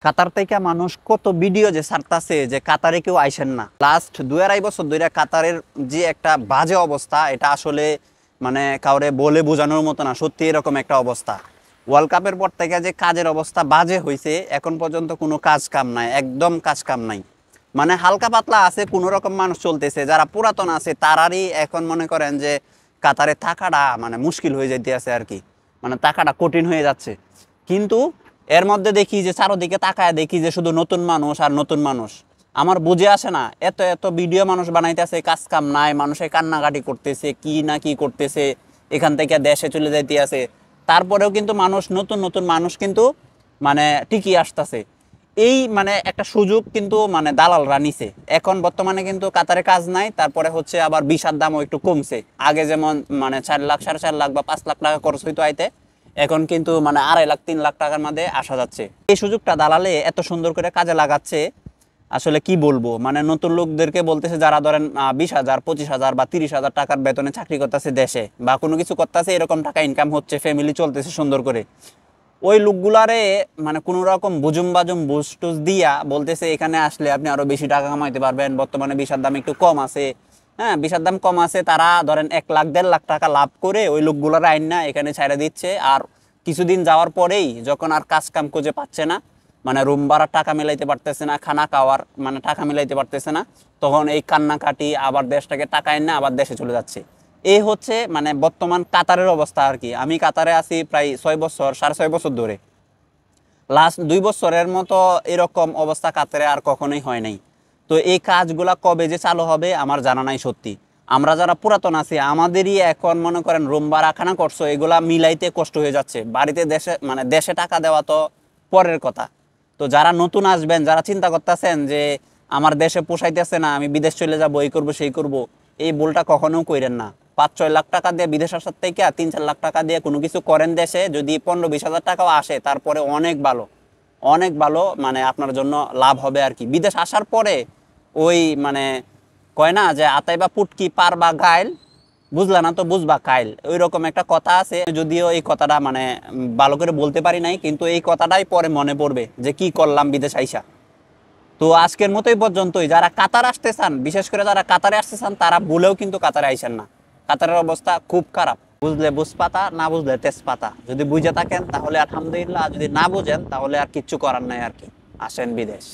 কাতার থেকে মানুষ কত ভিডিও যে ছাড়তাছে যে কাতারে কেউ আইসেন না। লাস্ট 2-2.5 বছর ধরে কাতারের যে একটা বাজে অবস্থা, এটা আসলে মানে কাউরে বলে বোঝানোর মতো না। সত্যি এরকম একটা অবস্থা। ওয়ার্ল্ড কাপের পর থেকে যে কাজের অবস্থা বাজে হয়েছে, এখন পর্যন্ত কোনো কাজ কাম নাই, একদম কাজ কাম নাই। মানে হালকা পাতলা আছে, কোনো রকম মানুষ চলতেছে। যারা পুরাতন আছে তারারই এখন মনে করেন যে কাতারে থাকাটা মানে মুশকিল হয়ে যাইতে আছে আর কি, মানে টাকাটা কঠিন হয়ে যাচ্ছে। কিন্তু এর মধ্যে দেখি যে চারোদিকে তাকায় দেখি যে শুধু নতুন মানুষ আর নতুন মানুষ। আমার বুঝে আসে না, এত এত ভিডিও মানুষ বানাইতেছে, কাজ কাম নাই, মানুষে কান্নাকাটি করতেছে, কি না কি করতেছে, এখান থেকে দেশে চলে যাইতে আছে। তারপরেও কিন্তু মানুষ, নতুন নতুন মানুষ কিন্তু মানে টিকিয়ে আসতেছে। এই মানে একটা সুযোগ কিন্তু মানে দালালরা নিছে। এখন বর্তমানে কিন্তু কাতারে কাজ নাই, তারপরে হচ্ছে আবার ভিসার দামও একটু কমছে। আগে যেমন মানে 4 লাখ 4.5 লাখ বা 5 লাখ টাকা খরচ হইতো আইতে, এখন কিন্তু মানে 2.5 লাখ 3 লাখ টাকার মধ্যে আসা যাচ্ছে। এই সুযোগটা দালালে এত সুন্দর করে কাজে লাগাচ্ছে, আসলে কি বলবো। মানে নতুন লোকদেরকে বলতেছে যারা ধরেন 20,000 25,000 বা 30,000 টাকার বেতনে চাকরি করতেছে দেশে, বা কোনো কিছু করতেছে, এরকম টাকা ইনকাম হচ্ছে, ফ্যামিলি চলতেছে সুন্দর করে, ওই লোকগুলারে মানে কোনো রকম বুজুম বাজুম বুঝ টুজ দিয়া বলতেছে এখানে আসলে আপনি আরো বেশি টাকা কামাইতে পারবেন, বর্তমানে ভিসার দাম একটু কম আছে। হ্যাঁ, ভিসার দাম কম আছে, তারা ধরেন 1 লাখ 1.5 লাখ টাকা লাভ করে ওই লোকগুলার আইন না এখানে ছাইড়া দিচ্ছে। আর কিছুদিন যাওয়ার পরেই যখন আর কাজ কাম খুঁজে পাচ্ছে না, মানে রুম ভাড়ার টাকা মিলাইতে পারতেছে না, খানা খাওয়ার মানে টাকা মিলাইতে পারতেছে না, তখন এই কান্নাকাটি আবার দেশটাকে টাকা আইন না আবার দেশে চলে যাচ্ছে। এই হচ্ছে মানে বর্তমান কাতারের অবস্থা আর কি। আমি কাতারে আছি প্রায় 6 বছর, 6.5 বছর ধরে। লাস্ট 2 বছরের মতো এরকম অবস্থা কাতারে আর কখনোই হয় নাই। তো এই কাজগুলা কবে যে চালু হবে আমার জানা নাই সত্যি। আমরা যারা পুরাতন আছি আমাদেরই এখন মনে করেন রুম ভাড়া, খানা খরচ এগুলা মিলাইতে কষ্ট হয়ে যাচ্ছে। বাড়িতে দেশে মানে দেশে টাকা দেওয়া তো পরের কথা। তো যারা নতুন আসবেন, যারা চিন্তা করতেছেন যে আমার দেশে পোষাইতেছে না, আমি বিদেশ চলে যাবো, এই করবো সেই করবো, এই ভুলটা কখনো কইরেন না। 5-6 লাখ টাকা দিয়ে বিদেশ আসার থেকে 3-4 লাখ টাকা দিয়ে কোনো কিছু করেন দেশে, যদি 15-20 হাজার টাকাও আসে তারপরে অনেক ভালো, অনেক ভালো, মানে আপনার জন্য লাভ হবে আর কি। বিদেশ আসার পরে ওই মানে কয় না যে আতাই বা পুটকি পার বা গাইল, বুঝলা না তো বুঝবা কাইল, ওই রকম একটা কথা আছে। যদিও এই কথাটা মানে ভালো করে বলতে পারি নাই, কিন্তু এই কথাটাই পরে মনে পড়বে যে কি করলাম বিদেশ আইসা। তো আজকের মতোই পর্যন্তই। যারা কাতার আসতে চান, বিশেষ করে যারা কাতারে আসতে চান, তারা ভুলেও কিন্তু কাতারে আইসেন না। কাতারের অবস্থা খুব খারাপ। বুঝলে বুঝপাতা, না বুঝলে তেজপাতা। যদি বুঝে থাকেন তাহলে আলহামদুলিল্লাহ, যদি না বুঝেন তাহলে আর কিচ্ছু করার নাই আর কি। আসেন বিদেশ।